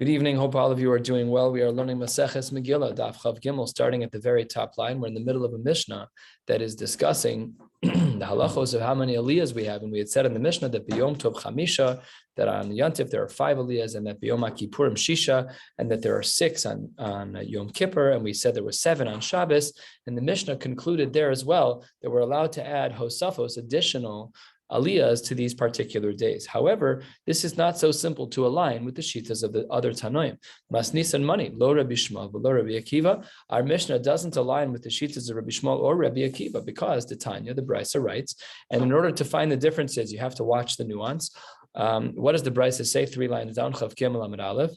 Good evening. Hope all of you are doing well. We are learning Maseches Megillah, Daf Chav Gimel, starting at the very top line. We're in the middle of a Mishnah that is discussing the halachos of how many aliyahs we have. And we had said in the Mishnah that B'Yom Tov Chamisha, that on Yontif there are 5 aliyahs, and that B'Yom HaKippurim Shisha, and that there are 6 on Yom Kippur, and we said there were 7 on Shabbos. And the Mishnah concluded there as well that we're allowed to add hosafos, additional aliyahs to these particular days. However, this is not so simple to align with the shitas of the other Tanoim. Masnis and money, lo Rabbi Shmuel, lo Rabbi Akiva. Our Mishnah doesn't align with the shitas of Rabbi Shmuel or Rabbi Akiva because the Tanya, the Brisa writes, and in order to find the differences, you have to watch the nuance. What does the Brisa say? 3 lines down, Chav Gimel Amud Aleph.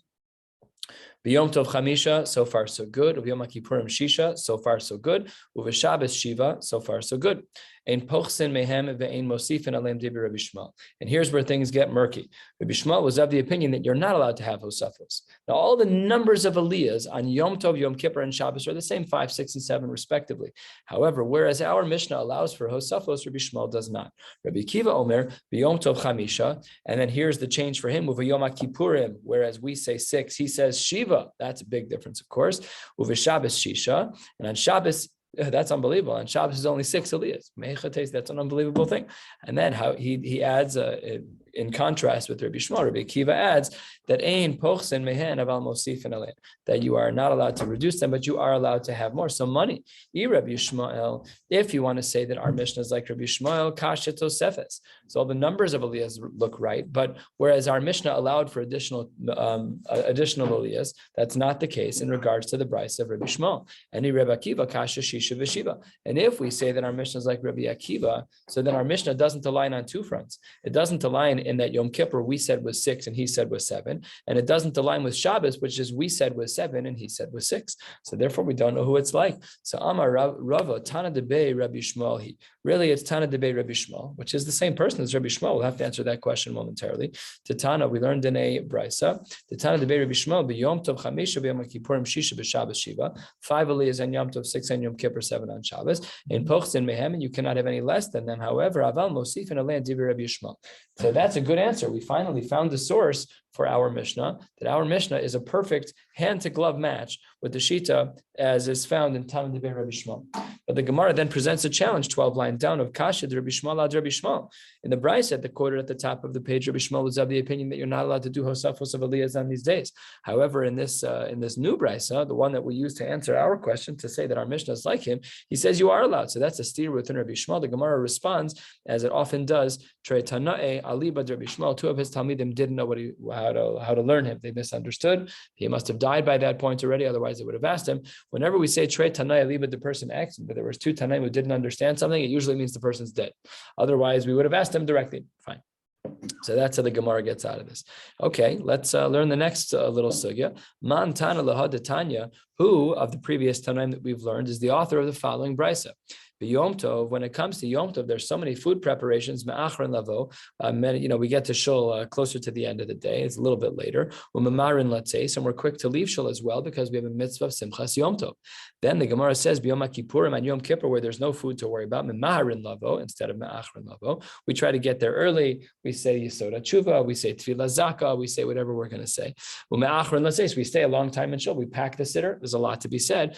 B'Yom Tov Chamisha, so far so good. B'Yom HaKippurim Shisha, so far so good. U'v'Shabbos Shiva, so far so good. Ein pochsin mehem ve'ein mosifin aleim dibi Rabbi Shmuel. And here's where things get murky. Rabbi Shmuel was of the opinion that you're not allowed to have hosafos. Now, all the numbers of aliyahs on Yom Tov, Yom Kippur, and Shabbos are the same, 5, 6, and 7, respectively. However, whereas our Mishnah allows for hosafos, Rabbi Shmuel does not. Rabbi Akiva Omer, B'Yom Tov Chamisha, and then here's the change for him, U'v'Yom HaKippurim, whereas we say 6, he says Shiva. That's a big difference, of course. U'v'Shabbos Shisha, and on Shabbos, that's unbelievable. On Shabbos is only 6 aliyahs. That's an unbelievable thing. And then how he adds, in contrast with Rabbi Shmuel, Rabbi Akiva adds that ein pochsin mehen aval mosifin alein, that you are not allowed to reduce them, but you are allowed to have more. So money. Rabbi Shmuel, if you want to say that our Mishnah is like Rabbi Shmuel, kasha tosefes. So all the numbers of aliyahs look right, but whereas our Mishnah allowed for additional aliyahs, that's not the case in regards to the Brisa of Rabbi Shmuel. And Rabbi Akiva kasha shisha v'shiva. And if we say that our Mishnah is like Rabbi Akiva, so then our Mishnah doesn't align on 2 fronts. It doesn't align in that Yom Kippur we said was 6 and he said was 7, and it doesn't align with Shabbos, which is we said was 7 and he said was 6. So therefore we don't know who it's like. So Amar Rava Tana Debei Rabbi Shmuel. Really it's Tana Debei Rabbi Shmuel, which is the same person as Rabbi Shmuel. We'll have to answer that question momentarily. To Tana, we learned in a Brisa. To Tana Debei Rabbi Shmuel B'Yom Tov Chamisha B'Yom HaKippurim Shisha B'Shabbos Shiva. 5 aliyahs on Yom Tov, 6 on Yom Kippur, 7 on Shabbos. In Pochsin Mehem, and you cannot have any less than them. However, Aval Mosif and Alein Divi Rabbi Shmuel. So that's a good answer. We finally found the source for our Mishnah, that our Mishnah is a perfect hand-to-glove match with the Shita as is found in Talmud Debei Rabbi Shmuel. But the Gemara then presents a challenge, 12 lines down, of Kasha Rabbi Shmuel ad Rabbi Shmuel. In the Brisa, the quoted at the top of the page, Rabbi Shmuel was of the opinion that you're not allowed to do hosafos of aliyahs on these days. However, in this new Brisa, the one that we use to answer our question, to say that our Mishnah is like him, he says you are allowed. So that's a steer within Rabbi Shmuel. The Gemara responds, as it often does, Trei Tanae Ali bad Rabbi Shmuel. 2 of his Talmidim didn't know how to learn him. They misunderstood. He must have died by that point already. Otherwise, they would have asked him. Whenever we say Trei Tanai Ali, but the person asked him, but there was 2 Tanaim who didn't understand something, it usually means the person's dead. Otherwise, we would have asked him directly. Fine. So that's how the Gemara gets out of this. Okay, let's learn the next little sugya. Man Tana Lahad Tanya, who of the previous Tanaim that we've learned is the author of the following Brisa. Yom Tov, when it comes to Yom Tov, there's so many food preparations. Me'achron lavo, we get to shul closer to the end of the day. It's a little bit later. U'mamarin latzes, and we're quick to leave shul as well because we have a mitzvah of simchas Yom Tov. Then the Gemara says, B'Yom HaKippurim and Yom Kippur, where there's no food to worry about, me'maharin lavo instead of me'achron lavo. We try to get there early. We say Yisod HaTshuva, we say Tefillah Zakah, we say whatever we're going to say. U'me'achron latzes, we stay a long time in shul. We pack the siddur. There's a lot to be said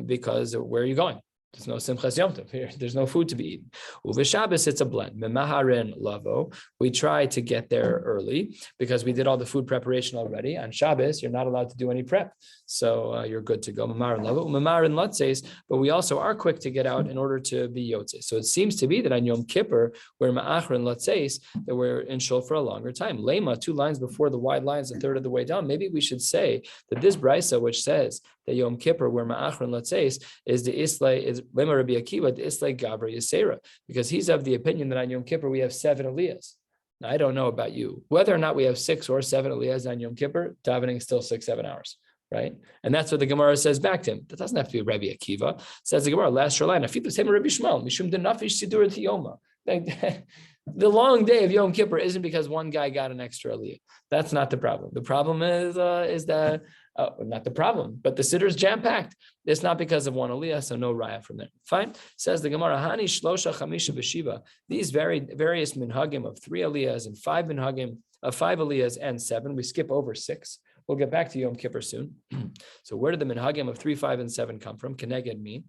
because where are you going? There's no simchas yom tov here. There's no food to be eaten. U'v'Shabbos, it's a blend. Memaharin lavo. We try to get there early because we did all the food preparation already. On Shabbos, you're not allowed to do any prep, so you're good to go. Memaharin lavo. Memaharin latzes, but we also are quick to get out in order to be yotzei. So it seems to be that on Yom Kippur, we're ma'achrin latzes, that we're in shul for a longer time. Lema, 2 lines before the wide lines, a third of the way down. Maybe we should say that this brisa, which says that Yom Kippur, where ma'achron latzes, is the islay, is Lema Rabbi Akiva, the islay gabra yisera, because he's of the opinion that on Yom Kippur we have 7 aliyahs. Now, I don't know about you. Whether or not we have 6 or 7 aliyahs on Yom Kippur, davening is still 6-7 hours, right? And that's what the Gemara says back to him. That doesn't have to be Rabbi Akiva. Says the Gemara, last line, Afidu same Rabbi Shmuel, Mishum denafish sidur tiyoma. The long day of Yom Kippur isn't because one guy got an extra aliyah. That's not the problem. The problem is that not the problem, but the siddur is jam-packed. It's not because of one aliyah, so no raya from there. Fine. Says the Gemara, Hani shlosha chamisha b'shiva. These various minhagim of 3 aliyahs and 5 minhagim of 5 aliyahs and 7. We skip over 6. We'll get back to Yom Kippur soon. So where did the minhagim of 3, 5, and 7 come from? Keneged me.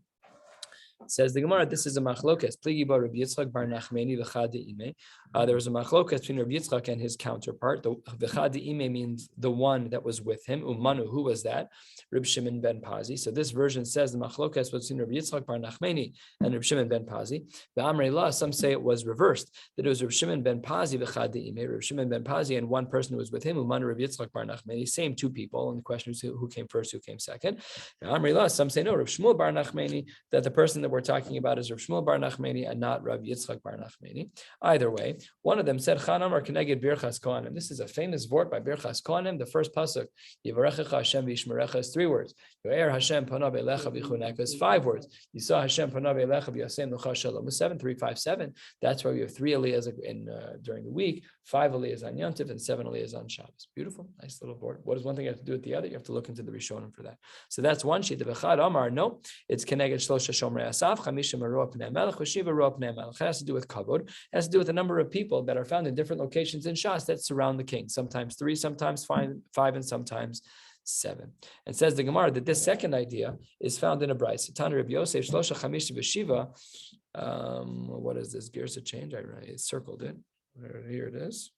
Says the Gemara, this is a machlokas. Pligi bar Rabbi Yitzchak bar Nachmeni v'chad de'ime. There was a machlokas between Rabbi Yitzchak and his counterpart. The v'chad de'ime means the one that was with him. Umanu, who was that? Reb Shimon ben Pazi. So this version says the machlokas was between Rabbi Yitzchak bar Nachmeni and Reb Shimon ben Pazi. The Amrei La, some say it was reversed, that it was Reb Shimon ben Pazi v'chad de'ime. Reb Shimon ben Pazi and one person who was with him. Umanu Rabbi Yitzchak bar Nachmeni. Same two people. And the question is who came first, who came second. The Amrei La, some say no, Reb Shmuel bar Nachmeni, that the person that we're talking about is Rav Shmuel bar Nachmeni and not Rav Yitzchak bar Nachmeni. Either way, one of them said, Chan Amar Keneged Birchas Kohanim. This is a famous vort by Birchas Kohanim. The first pasuk, Yivarechecha Hashem v'yishmerecha, is 3 words. Yo'er Hashem panav elecha v'chuneka is 5 words. You saw Hashem panav elecha v'yasem l'cha shalom is 7, 3, 5, 7. That's why we have 3 aliyahs during the week, 5 aliyahs on Yom Tov, and 7 aliyahs on Shabbos. Beautiful, nice little vort. What does one thing have to do with the other? You have to look into the Rishonim for that. So that's one sheet. The Bechad Amar, no, it's Keneged Shlosha Shomrei Asaf, Chamishim It has to do with kavod. It has to do with the number of people that are found in different locations in Shas that surround the king. Sometimes 3, sometimes 5, and sometimes 7. And says the Gemara that this second idea is found in a brayso. Tana Rabbi Yosef Shlosha Chamish V'Shiva. What is this? Gears of change. I circled it. Here it is.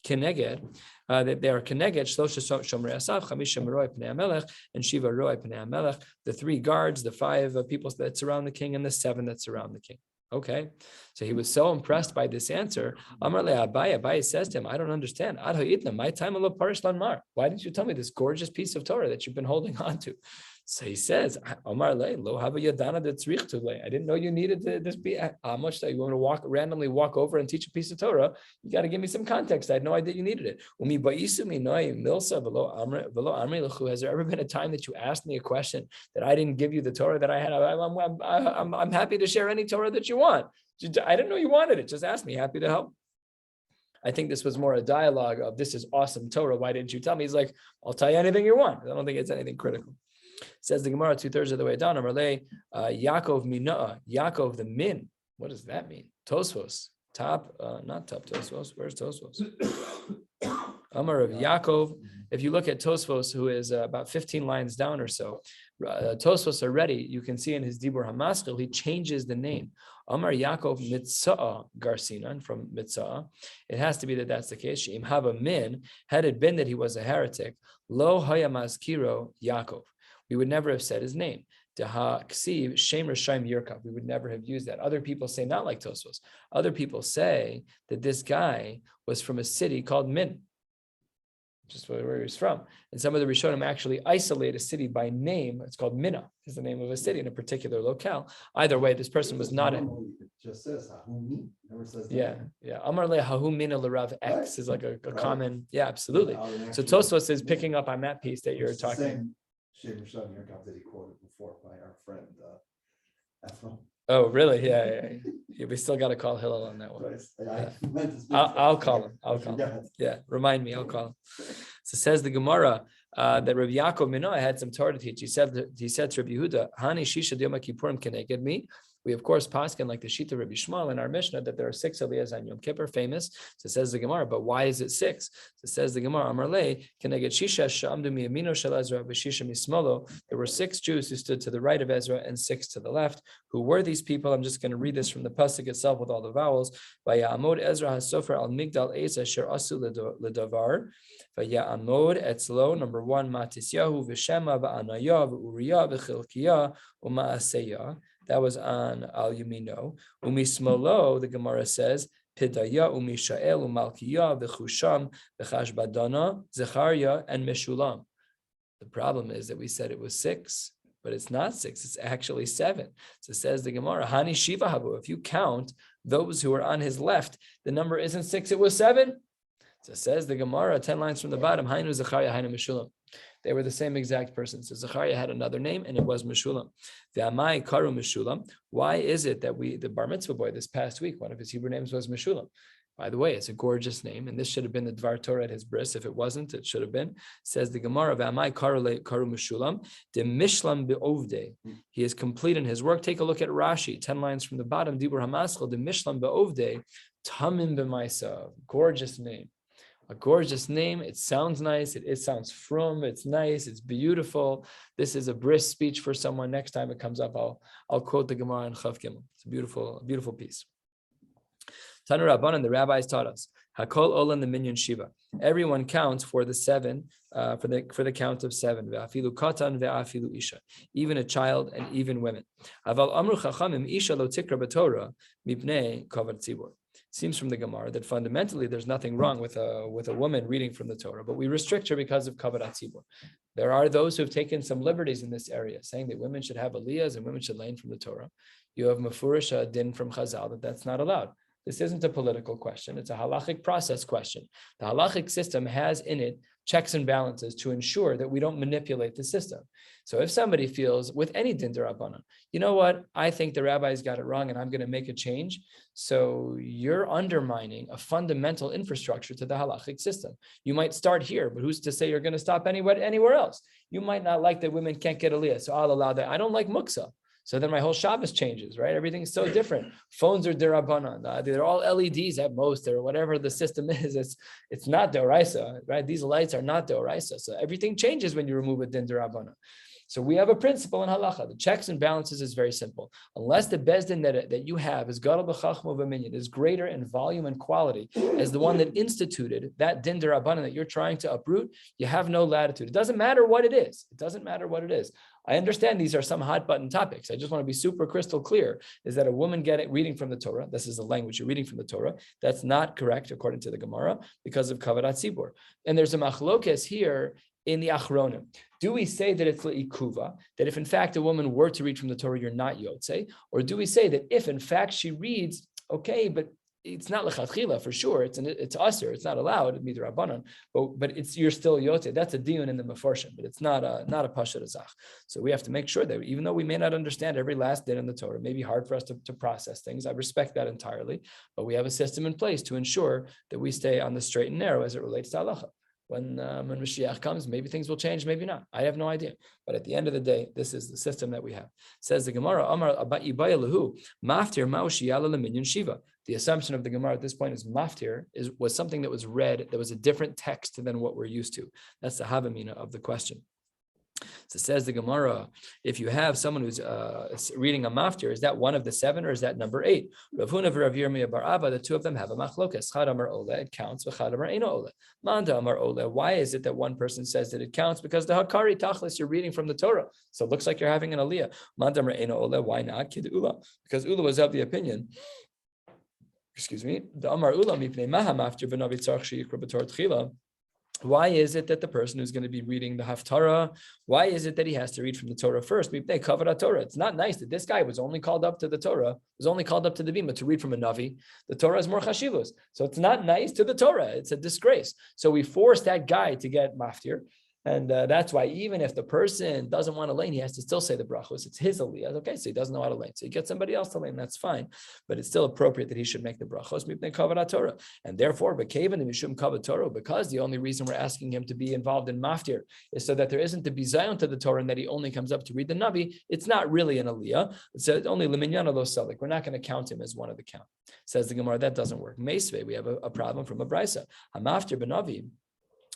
Keneged, that they are Keneged, Shlosha Shomrei Asaf, Chamisha Meroi Pnei HaMelech, and Shiva Roi Pnei HaMelech, the 3 guards, the 5 people that surround the king, and the 7 that surround the king. Okay, so he was so impressed by this answer. Amar le Abaye says to him, I don't understand. Ad ha'itna, my time alo parish lan mar. Why didn't you tell me this gorgeous piece of Torah that you've been holding on to? So he says, Amar le lo hava yadana de tzrich to le. I didn't know you needed to this be how much that you want to randomly walk over and teach a piece of Torah. You got to give me some context. I had no idea you needed it. Has there ever been a time that you asked me a question that I didn't give you the Torah that I had? I'm happy to share any Torah that you want. I didn't know you wanted it. Just ask me. Happy to help. I think this was more a dialogue of, this is awesome Torah. Why didn't you tell me? He's like, I'll tell you anything you want. I don't think it's anything critical. Says the Gemara 2/3 of the way down. Amarle Yaakov Minah, Yaakov the Min. What does that mean? Tosfos, not top Tosfos. Where's Tosfos? Amar of Yaakov. If you look at Tosfos, who is about 15 lines down or so, Tosfos already, you can see in his Dibur HaMaschil, he changes the name. Amar Yaakov Mitzah Garsinan, from Mitzah. It has to be that that's the case. She'im Hava Min, had it been that he was a heretic, Lo Haya Mazkiro Yaakov. We would never have said his name. Deha Ksiv Shem Rishayim Yirkav. We would never have used that. Other people say, not like Tosfos. Other people say that this guy was from a city called Min, just where he's from. And some of the Rishonim actually isolate a city by name. It's called Mina, is the name of a city in a particular locale. Either way, this person was not in. It just says Hahumi. Never says yeah. Amar le Hahu Mina l'Rav X is like a common, absolutely. So Tosfos is picking up on that piece that you're talking. Shem Rishon Yirkav that he quoted before by our friend Ephraim. Oh, really? Yeah. We still got to call Hillel on that one. I'll call him. Yeah, remind me. I'll call him. So says the Gemara that Rabbi Yaakov Minah had some Torah to teach. He said to Rabbi Yehuda, Hani Shisha Yom Kippurim Keneged me. We, of course, paskin like the Shita Rabbi Shmuel in our Mishnah that there are 6 aliyahs on Yom Kippur, famous. So says the Gemara, but why is it 6? So says the Gemara, Amar le, Keneged Shisha Sha'amdu miyamino shel Ezra v'shisha mismolo. There were 6 Jews who stood to the right of Ezra and 6 to the left. Who were these people? I'm just going to read this from the pasuk itself with all the vowels. Vayamod Ezra hasofer al migdal eis asher asu ledavar. Vayamod etzlo, number 1, Matisyahu v'Shema v'Anaya v'Uriya v'Chilkiya u'Maaseya. That was on Al Yamino. Umismolo, the Gemara says, Pidaya, Umishael, Umalkiya, V'chusham, V'chashbadana, Zechariah, and Meshulam. The problem is that we said it was 6, but it's not 6. It's actually 7. So says the Gemara, Hani Shiva Habu. If you count those who are on his left, the number isn't 6, it was 7. So says the Gemara, 10 lines from the bottom, Hainu Zechariah, Hainu Meshulam. They were the same exact person. So Zechariah had another name, and it was Meshulam. V'amai karu Meshulam. Why is it that the bar mitzvah boy this past week, one of his Hebrew names was Meshulam? By the way, it's a gorgeous name, and this should have been the Dvar Torah at his bris. If it wasn't, it should have been. Says the Gemara, V'amai karu Meshulam, de Mishlam be'ovde. He is complete in his work. Take a look at Rashi, 10 lines from the bottom, Dibur HaMaschil, de Mishlam be'ovde, Tamim b'maisa. Gorgeous name. A gorgeous name. It sounds nice. It sounds frum. It's nice. It's beautiful. This is a brisk speech for someone. Next time it comes up, I'll quote the Gemara in Chav Gimel. It's a beautiful piece. Tanu Rabbanan, the rabbis taught us, Hakol Olan the Minyan Shiva. Everyone counts for the 7, for the count of 7. Ve'afilu katan ve'afilu isha. Even a child and even women. Aval amru chachamim isha lo tikra b'Torah mipnei kavod tzibur. Seems from the Gemara that fundamentally there's nothing wrong with a woman reading from the Torah, but we restrict her because of kavod tzibur. There are those who have taken some liberties in this area, saying that women should have aliyahs and women should learn from the Torah. You have mafurish din from Chazal that's not allowed. This isn't a political question. It's a halachic process question. The halachic system has in it checks and balances to ensure that we don't manipulate the system. So if somebody feels with any din d'Rabbanan, you know what, I think the rabbis got it wrong and I'm going to make a change. So you're undermining a fundamental infrastructure to the halachic system. You might start here, but who's to say you're going to stop anywhere else? You might not like that women can't get aliyah, so I'll allow that. I don't like muksa. So then my whole Shabbos changes, right? Everything's so different. Phones are derabanan. They're all LEDs at most, or whatever the system is. It's not deoraisa, right? These lights are not deoraisa. So everything changes when you remove a din derabanan. So we have a principle in halacha. The checks and balances is very simple. Unless the bezdin that you have is gadol b'chachma v'minyan, is greater in volume and quality as the one that instituted that din derabanan that you're trying to uproot, you have no latitude. It doesn't matter what it is. It doesn't matter what it is. I understand these are some hot button topics. I just want to be super crystal clear, is that a woman reading from the Torah, this is the language you're reading from the Torah, that's not correct according to the Gemara because of kavod tzibur. And there's a machlokes here in the Achronim. Do we say that it's le'ikuva, that if in fact a woman were to read from the Torah, you're not yotze? Or do we say that if in fact she reads, okay, but it's not lechatchila for sure, it's usher, it's not allowed, midrabanan, but you're still yotze. That's a diun in the mefarshim, but it's not a pashat azach. So we have to make sure that even though we may not understand every last din in the Torah, it may be hard for us to process things. I respect that entirely, but we have a system in place to ensure that we stay on the straight and narrow as it relates to halacha. When Mashiach comes, maybe things will change, maybe not. I have no idea. But at the end of the day, this is the system that we have. Says the Gemara, Amar Ibaya Lahu, Maftir Maushiyala Leminyan Shiva. The assumption of the Gemara at this point is maftir was something that was read, that was a different text than what we're used to. That's the Havamina of the question. So says the Gemara, if you have someone who's reading a maftir, is that one of the 7 or is that number 8? Rav Huna v'Rav Yirmiyah bar Abba, the two of them have a machlokas. Chad amar ola, it counts. V'chad amar eino ola. Manda amar ola. Why is it that one person says that it counts? Because the hakari tachlis, you're reading from the Torah, so it looks like you're having an aliyah. Manda amar eino ola. Why not? Kid ula, because ula was of the opinion. Excuse me. The amar ula mipnei maha maftir v'navi tzarch sheyikra b'Torah tchila. Why is it that the person who's going to be reading the Haftarah, why is it that he has to read from the Torah first? They cover Torah. It's not nice that this guy was only called up to the Torah, was only called up to the Bima to read from a Navi. The Torah is more chashivus. So it's not nice to the Torah. It's a disgrace. So we force that guy to get maftir. And that's why even if the person doesn't want to lane, he has to still say the brachos. It's his aliyah. Okay, so he doesn't know how to lane. So he gets somebody else to lane. That's fine. But it's still appropriate that he should make the brachos. Torah. And therefore, because the only reason we're asking him to be involved in maftir is so that there isn't the bizayon to the Torah and that he only comes up to read the Navi, it's not really an aliyah. It's only liminyan lo salik. We're not going to count him as one of the count. Says the Gemara, that doesn't work. Meisve, we have a problem from a brisa. Hamaftir b'navi.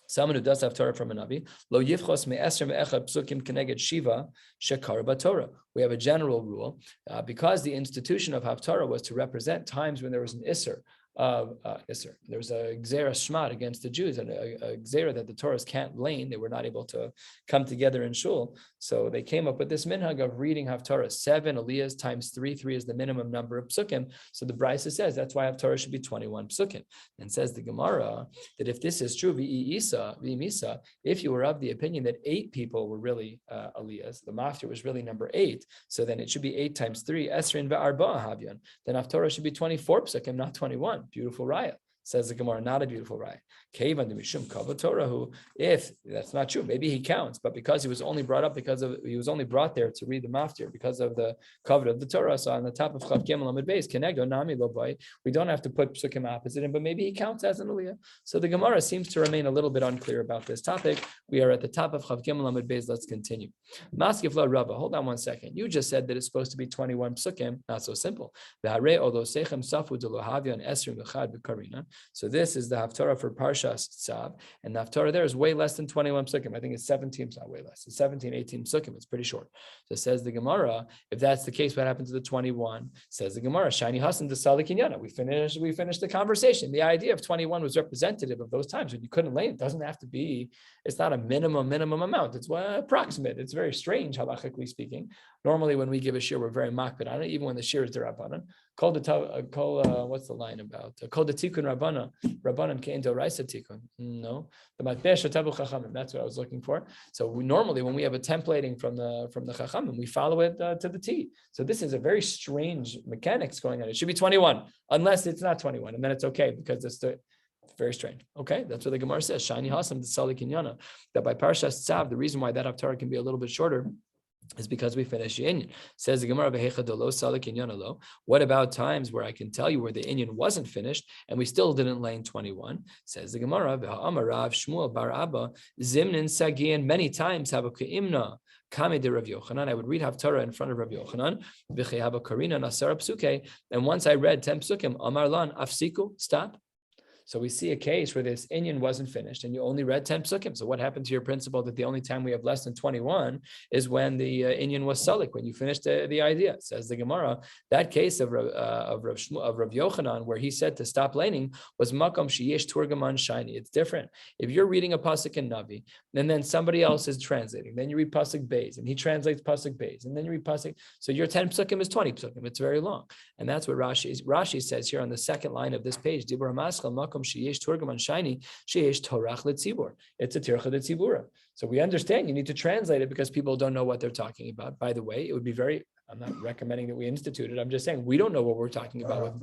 Someone who does have Torah from a Navi, lo yifchos me'esrim ve'echad psukim keneged shiva shekar b'Torah. We have a general rule, because the institution of Haftarah was to represent times when there was an Isser of Isser. There was a Gzera Shmat against the Jews, and a Gzera that the Torahs can't lane. They were not able to come together in shul. So they came up with this minhag of reading Haftarah 7 aliyahs times 3. 3 is the minimum number of psukim. So the Brisa says that's why Haftarah should be 21 psukim. And says the Gemara that if this is true, v'imisa, if you were of the opinion that 8 people were really aliyahs, the maftir was really number 8, so then it should be 8 times 3, esrin ve'arba'a havyan. Then Haftarah should be 24 psukim, not 21. Beautiful raya. Says the Gemara, not a beautiful raya. Kevan de mishum kavod Torah. Who, if that's not true, maybe he counts, but because he was only brought there to read the maftir because of the kavod of the Torah. So on the top of Chav Gimel Amud Beis, kenegdo nami lo boy, we don't have to put psukim opposite him, but maybe he counts as an aliyah. So the Gemara seems to remain a little bit unclear about this topic. We are at the top of Chav Gimel Amud Beis. Let's continue. Maskif la Rava. Hold on one second. You just said that it's supposed to be 21 psukim. Not so simple. So this is the Haftarah for Parshas Tzav, and the Haftarah there is way less than 21 psukim. I think it's 17, it's not way less. It's 17, 18 psukim. It's pretty short. So says the Gemara, if that's the case, what happened to the 21? Says the Gemara, Shani Hasan to Salik Kinyana. We finished the conversation. The idea of 21 was representative of those times when you couldn't lay. It doesn't have to be, it's not a minimum amount. It's approximate. It's very strange, halachically speaking. Normally, when we give a shiur, we're very makbid on it, even when the shiur is derabanan. What's the line about? Kol the tikkun rabbanan kein doraisa tikkun. No, the matbeh shatabu chachamim. That's what I was looking for. So normally, when we have a templating from the chachamim, we follow it to the T. So this is a very strange mechanics going on. It should be 21, unless it's not 21, and then it's okay because it's very strange. Okay, that's what the Gemara says. Shani hasam d'sali kinyana. That by Parshas Tzav, the reason why that haftarah can be a little bit shorter is because we finish the inyan. Says the Gemara, what about times where I can tell you where the inyan wasn't finished and we still didn't lay in 21? Says the Gemara, Shmuel bar Abba, Zimnin Sagian, many times have a ke'imna. Kame de Rav Yochanan, I would read Haftarah in front of Rav Yochanan, and once I read 10 psukim, Amar lan, afsiku, stop. So we see a case where this inyan wasn't finished and you only read 10 psukim. So what happened to your principle that the only time we have less than 21 is when the inyan was salik, when you finished the idea? Says the Gemara, that case of Rav Yochanan, where he said to stop laning, was makam sheyesh turgaman shiny. It's different. If you're reading a pasuk in Navi, and then somebody else is translating, then you read pasuk beis, and he translates pasuk beis, and then you read pasuk. So your 10 psukim is 20 psukim. It's very long. And that's what Rashi says here on the second line of this page. Dibur hamaschal makam sheyesh turgaman shiny sheyesh torach letzibur. It's a tircha letzibura. So we understand you need to translate it because people don't know what they're talking about. By the way, it would be very, I'm not recommending that we institute it. I'm just saying we don't know what we're talking about.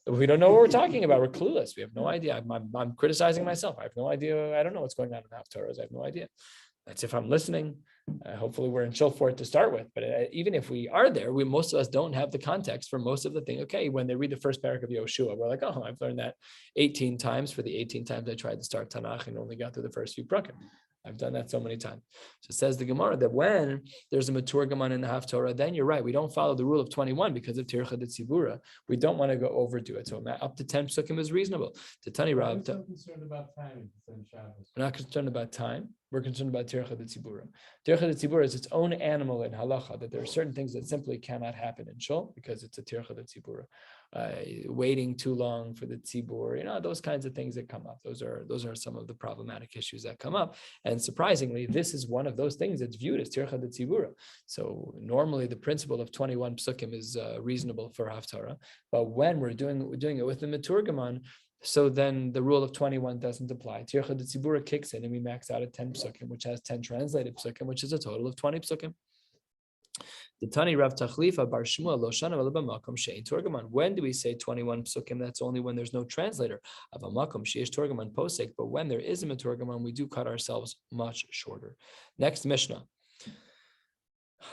We don't know what we're talking about. We're clueless. We have no idea. I'm criticizing myself. I have no idea. I don't know what's going on in Haftarahs. I have no idea. That's if I'm listening. Hopefully we're in shul for it to start with. But even if we are there, most of us don't have the context for most of the thing. Okay, when they read the first parak of Yoshua, we're like, oh, I've learned that 18 times for the 18 times I tried to start Tanakh and only got through the first few prakim. I've done that so many times. So it says the Gemara that when there's a maturgaman in the Haftarah, then you're right. We don't follow the rule of 21 because of Tircha de Tzibura. We don't want to go overdo it. So up to 10 psukim is reasonable. To Tani Rav, we're concerned about time. We're not concerned about time. We're concerned about Tircha de Tzibura. Tircha de Tzibura is its own animal in halacha, that there are certain things that simply cannot happen in shul because it's a Tircha de Tzibura. Waiting too long for the tzibur, those kinds of things that come up. Those are some of the problematic issues that come up. And surprisingly, this is one of those things that's viewed as tircha de tzibura. So normally the principle of 21 psukim is reasonable for haftarah, but when we're doing it with the maturgaman, so then the rule of 21 doesn't apply. Tircha de tzibura kicks in and we max out at 10 psukim, which has 10 translated psukim, which is a total of 20 psukim. The Tani Rav Tachlifa Bar Shmuel Loshana Makom Shein Torgaman. When do we say 21 psukim? That's only when there's no translator of a makom sheish Torgaman posek. But when there is a Torgaman, we do cut ourselves much shorter. Next Mishnah.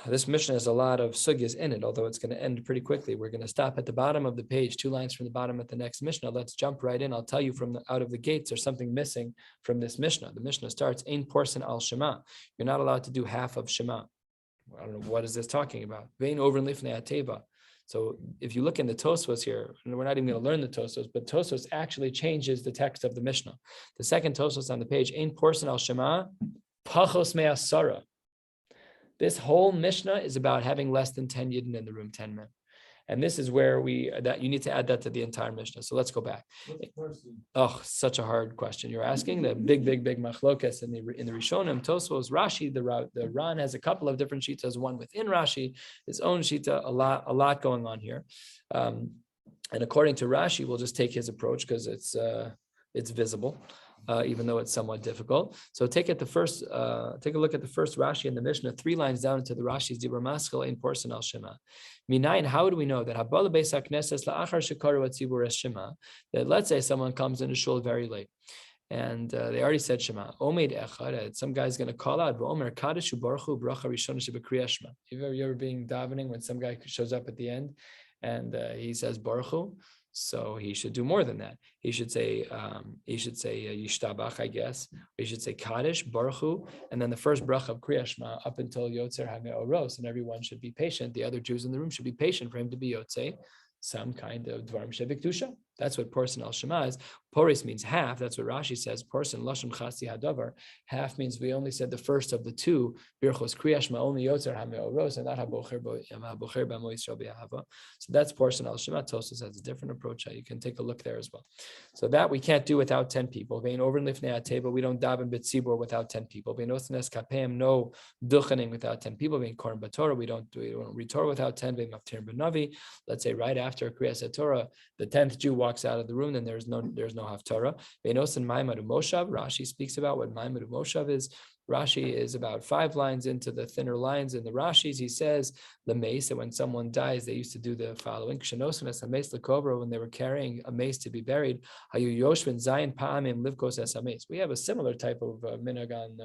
This Mishnah has a lot of sugyas in it, although it's going to end pretty quickly. We're going to stop at the bottom of the page, 2 lines from the bottom at the next Mishnah. Let's jump right in. I'll tell you out of the gates, there's something missing from this Mishnah. The Mishnah starts, Ein porson al Shema. You're not allowed to do half of Shema. I don't know, what is this talking about? Vein over lifnei ateva. So if you look in the Tosfos here, and we're not even going to learn the Tosfos, but Tosfos actually changes the text of the Mishnah. The second Tosfos on the page, Ein porson al Shema, pachos me'asara. This whole Mishnah is about having less than 10 yidden in the room, 10 men. And this is where that you need to add that to the entire Mishnah. So let's go back. Oh, such a hard question you're asking. The big machlokas in the Rishonim, Tosfos, Rashi. The Ran has a couple of different shitas. One within Rashi, his own shita. A lot going on here. And according to Rashi, we'll just take his approach because it's visible. Even though it's somewhat difficult. So take a look at the first Rashi in the Mishnah, 3 lines down into the Rashi's Dibur Maschel in Porson al Shema. Minayin, how do we know that Habala Beis HaKnesses la'achar shekaru atzibur es Shema, that let's say someone comes into shul very late, and they already said Shema. Omeid echad, some guy's going to call out, V'omer kadeshu baruch hu bracha rishona shebekriya Shema. You ever being davening when some guy shows up at the end, and he says Baruch Hu? So he should do more than that. He should say Yishtabach, I guess. He should say Kaddish, Baruch Hu, and then the first bracha of Kriya Shema up until Yotzer HaMe'oros, and everyone should be patient. The other Jews in the room should be patient for him to be Yotze, some kind of Dvarim Shebekdusha. That's what portion al Shema is. Poris means half. That's what Rashi says. Portion lashon chasi hadavar. Half means we only said the first of the two. Birchos kriyash ma only yotzer hameoros and not habocher b'amo Yisrael b'ahava. So that's portion al Shema. Tosfos has a different approach. You can take a look there as well. So that we can't do without 10 people. Vein over lifnei table. We don't daven b'tzibur without 10 people. Vein osnes kapem, no duchening without 10 people. Vein koren b'torah. We don't read Torah without 10. Vein maftir b'navi. Let's say right after kriyas Torah, the 10th Jew walks out of the room, then there's no haftarah. Ve'nos and Maimadu Moshav. Rashi speaks about what Maimadu Moshav is. Rashi is about 5 lines into the thinner lines in the Rashis. He says the mace, that when someone dies, they used to do the following: when they were carrying a mace to be buried, we have a similar type of minhag on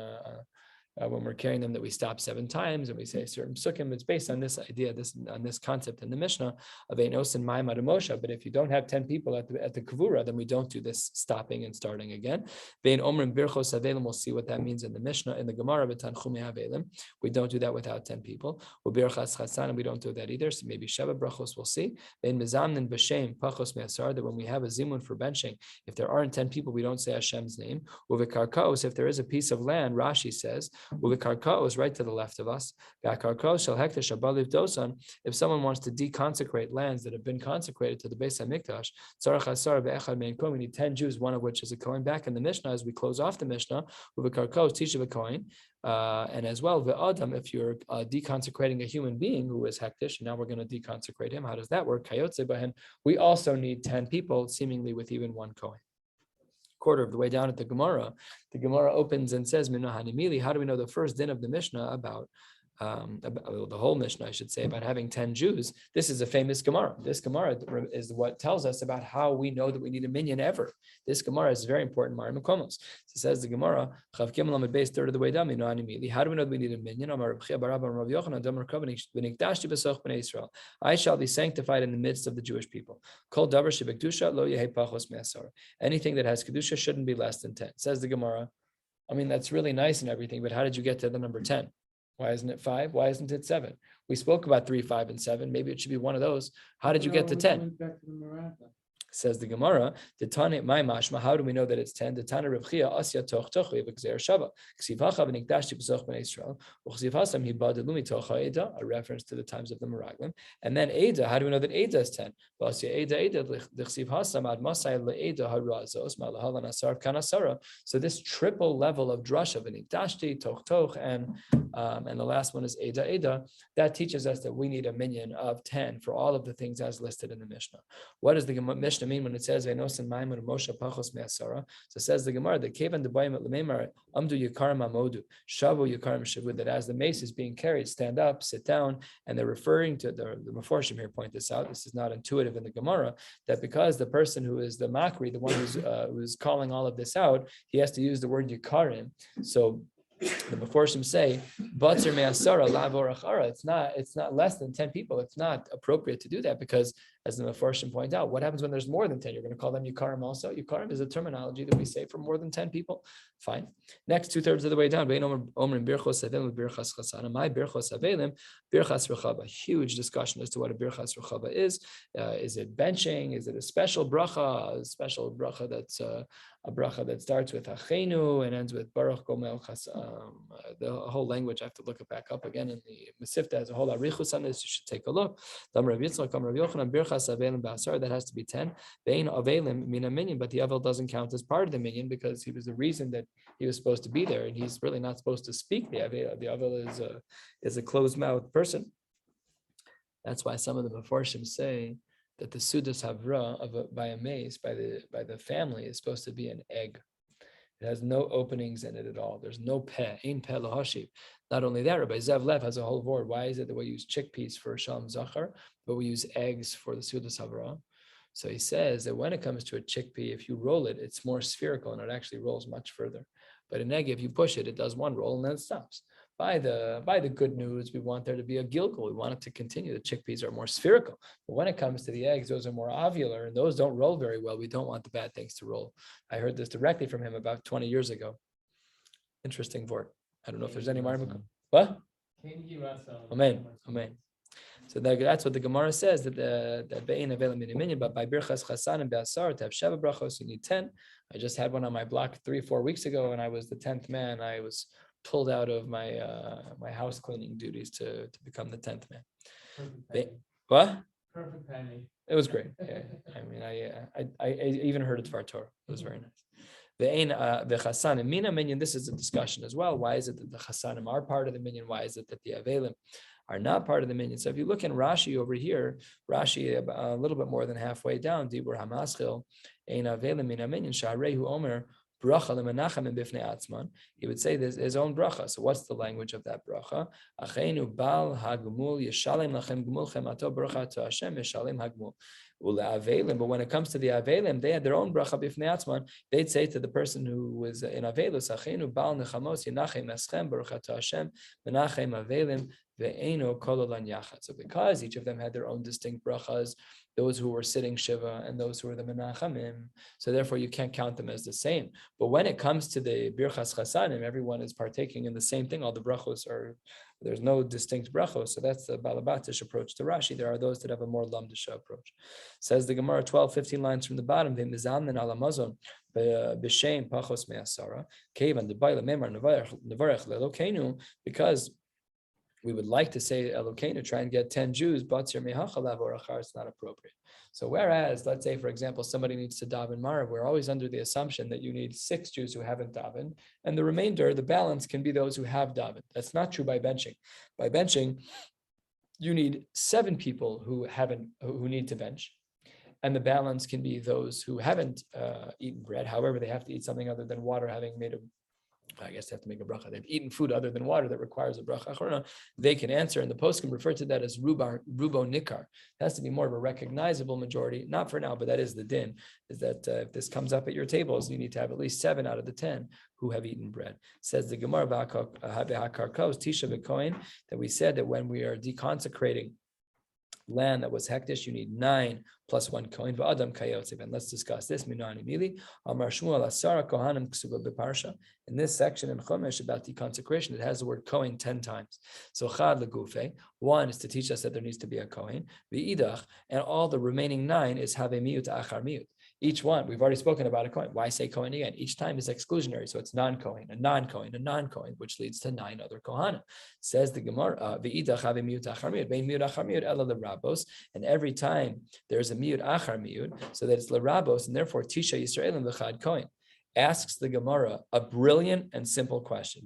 when we're carrying them, that we stop 7 times and we say certain psukim. It's based on this idea, on this concept in the Mishnah of Einos and Maimad Moshe. But if you don't have 10 people at the kavura, then we don't do this stopping and starting again. Vein Omrim Birchos Avelim, we'll see what that means in the Mishnah. In the Gemara, V'tanchumi Avelim, we don't do that without 10 people. U'Birchas Chasan, we don't do that either. So maybe Sheva Brachos, we'll see. Vein Mizamnin B'Shem Pachos Me'asar, that when we have a zimun for benching, if there aren't 10 people, we don't say Hashem's name. U'V'Karkaos, if there is a piece of land, Rashi says, Uvikarka is right to the left of us. If someone wants to deconsecrate lands that have been consecrated to the Beis Hamikdash, we need 10 Jews, one of which is a Kohen. Back in the Mishnah, as we close off the Mishnah, Uvikarka is Tisha Kohen. And as well, Adam, if you're deconsecrating a human being who is hektish, and now we're going to deconsecrate him, how does that work? We also need 10 people, seemingly with even one Kohen. Quarter of the way down at the Gemara opens and says, how do we know the first din of the Mishnah about the whole Mishnah, I should say, about having 10 Jews? This is a famous Gemara. This Gemara is what tells us about how we know that we need a minyan ever. This Gemara is very important. Mari Makomos. So says the Gemara, Chav Gimel Amud Beis, third of the way down. How do we know that we need a minyan? I shall be sanctified in the midst of the Jewish people. Kol davar shebekdusha lo yehi pachos me'asar. Anything that has kedusha shouldn't be less than 10. Says the Gemara. I mean, that's really nice and everything, but how did you get to the number 10? Why isn't it 5? Why isn't it 7? We spoke about 3, 5, and 7. Maybe it should be one of those. How did you get to 10? Says the Gemara, the Tana, my mashma, how do we know that it's 10? The Tana Reb Chia, Asya Toch Toch, we have a Gzer Shava. Ksivacha v'nikdashti b'soch b'nei Yisrael. U'chsivhasam hibadu mitocha Eda, a reference to the times of the Meraglim. And then Eda, how do we know that Eda is 10? Asya Eda, l'chsivhasam ad masai le'eda harazos, ma'lahalan asar kanasara. So this triple level of drasha v'nikdashti, Toch Toch, and the last one is Eda, that teaches us that we need a minyan of 10 for all of the things as listed in the Mishnah. What does the Mishnah mean when it says Ve'nosin Maimun Moshe Pachos Me'asara? So says the Gemara that Kevan Debayim at Lememar Amdu Yikarim Amodu Shavu Yikarim Shavud, that as the mace is being carried, stand up, sit down, and they're referring to the Meforshim here point this out. This is not intuitive in the Gemara, that because the person who is the Makri, the one who's calling all of this out, he has to use the word Yikarim. So the Meforshim say, Batzer me'asara lavor achara. It's not less than 10 people. It's not appropriate to do that because, as the Meforshim point out, what happens when there's more than 10? You're going to call them Yukarim also. Yukarim is a terminology that we say for more than 10 people. Fine. Next, 2/3 of the way down. My birchos avelim, birchas rechava. Huge discussion as to what a birchas rechava is. Is it benching? Is it a special bracha? A special bracha that's a bracha that starts with Achenu and ends with Baruch Gomel Chas. The whole language, I have to look it back up again in the Masifta has a whole arichus on this. You should take a look. That has to be 10. Vein avelim min a minyan, but the avel doesn't count as part of the minyan because he was the reason that he was supposed to be there, and he's really not supposed to speak. The avel is a closed-mouthed person. That's why some of the Meforshim say that the Sudas Havra by a mace, by the family, is supposed to be an egg. It has no openings in it at all. There's no peh, ein peh lahashiv. Not only that, Rabbi Zev Lev has a whole word. Why is it that we use chickpeas for Shalom Zachar, but we use eggs for the Sudas Havra? So he says that when it comes to a chickpea, if you roll it, it's more spherical and it actually rolls much further. But an egg, if you push it, it does one roll and then it stops. By the good news, we want there to be a gilgul. We want it to continue. The chickpeas are more spherical. But when it comes to the eggs, those are more ovular and those don't roll very well. We don't want the bad things to roll. I heard this directly from him about 20 years ago. Interesting word. I don't know if there's any more. What? Amen. Amen. So that's what the Gemara says, that be'ein avelim min minyan, but by birchas chasan and be'asar to have sheva brachos you need 10. I just had one on my block 3-4 weeks ago, and I was the 10th man. I was pulled out of my my house cleaning duties to become the 10th man. What? Perfect timing. It was great. Yeah. I mean, I even heard it Dvar Torah. It was very nice. The chasanim mina minyan. This is a discussion as well. Why is it that the chasanim are part of the minyan? Why is it that the avelim are not part of the minyan? So if you look in Rashi over here, Rashi a little bit more than halfway down, Dibur Hamaschil, ein avelim mina minyan sha'arehu omer bracha lemenachem and bifnei atzman. He would say this his own bracha. So what's the language of that bracha? Achenu bal hagmul yeshalem lachem gmulchem ato bracha to Hashem yeshalem hagmul. But when it comes to the avelim, they had their own bracha bifnei atzman. They'd say to the person who was in avelus, Achenu bal nechamos yinachem eschem bracha to Hashem menachem avelim ve'eno kololan yachad. So because each of them had their own distinct brachas, those who were sitting shiva and those who were the menachamim, so therefore you can't count them as the same. But when it comes to the birchas chasanim, everyone is partaking in the same thing. All the brachos are, there's no distinct brachos. So that's the balabatish approach to Rashi. There are those that have a more lamdisha approach. Says the Gemara 12-15 lines from the bottom, v'mizamnin ala mazon b'shem pachos me'asara kevan debayla memar nevarech lelokeinu, because we would like to say Elokeinu, try and get 10 Jews, but your mehachalav or achar is not appropriate. So whereas, let's say, for example, somebody needs to daven Marav, we're always under the assumption that you need 6 Jews who haven't davened, and the remainder, the balance, can be those who have davened. That's not true by benching. By benching, you need 7 people who need to bench, and the balance can be those who haven't eaten bread. However, they have to eat something other than water, having made I guess they have to make a bracha. They've eaten food other than water that requires a bracha achrona. They can answer, and the poskim refer to that as rubo nikar. It has to be more of a recognizable majority. Not for now, but that is the din. Is that if this comes up at your tables, you need to have at least 7 out of the 10 who have eaten bread. Says the Gemara Karkos Tisha B'Kohen that we said that when we are deconsecrating land that was hektish, you need 9 plus 1 kohen. V'adam kayotzev. And let's discuss this. Minani mili amar Shmuel asara kohanim ksuba beparsha. In this section in Chumash about deconsecration, it has the word kohen 10 times. So chad legufe. 1 is to teach us that there needs to be a kohen. V'idach, and all the remaining 9 is have a miut achar miut. Each one, we've already spoken about a Kohen. Why say Kohen again? Each time is exclusionary. So it's non-Kohen, a non-Kohen, a non-Kohen, which leads to 9 other Kohanim. Says the Gemara, and every time there's a miut achar miut, so that it's lerabos, and therefore Tisha Yisraelim v'chad Kohen. Asks the Gemara a brilliant and simple question.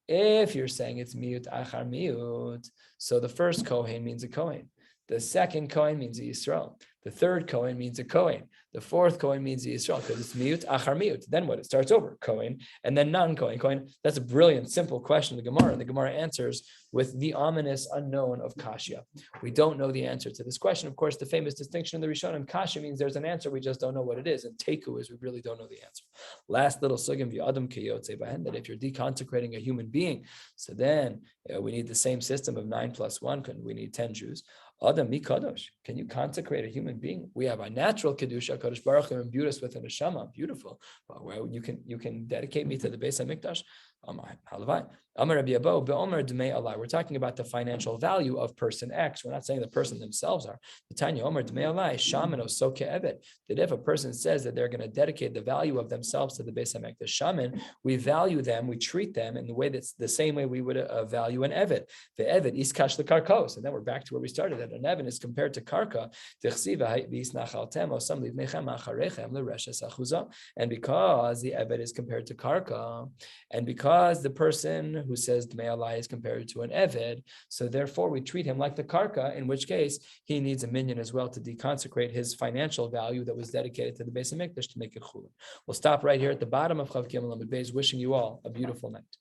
If you're saying it's miut achar miut, so the first Kohen means a Kohen. The second Kohen means a Yisrael. The third Kohen means a Kohen. The fourth Kohen means a Yisrael, because it's miut achar miut. Then what? It starts over, Kohen, and then non-Kohen. Kohen. That's a brilliant, simple question of the Gemara, and the Gemara answers with the ominous unknown of Kashya. We don't know the answer to this question. Of course, the famous distinction in the Rishonim, Kashya means there's an answer, we just don't know what it is, and Teku is we really don't know the answer. Last little sugim v'adam kiyotze bahen, that if you're deconsecrating a human being, so then we need the same system of 9 plus 1, we need 10 Jews. Adam mikadosh. Can you consecrate a human being? We have a natural kedusha, Kadosh Baruch Hu imbued us with a neshama, beautiful. Well, you can dedicate me to the Beis Hamikdash. We're talking about the financial value of person X. We're not saying the person themselves are. That if a person says that they're going to dedicate the value of themselves to the Beis Hamikdash shaman, we value them, we treat them in the way that's the same way we would value an eved. The eved iskash the karkos, and then we're back to where we started. That an eved is compared to karka. And because the eved is compared to karka, and because the person who says Dmei Alai is compared to an Eved, so therefore we treat him like the Karka, in which case he needs a minyan as well to deconsecrate his financial value that was dedicated to the Beis Hamikdash to make it chulin. We'll stop right here at the bottom of Chav Gimel Amud Beis, wishing you all a beautiful night.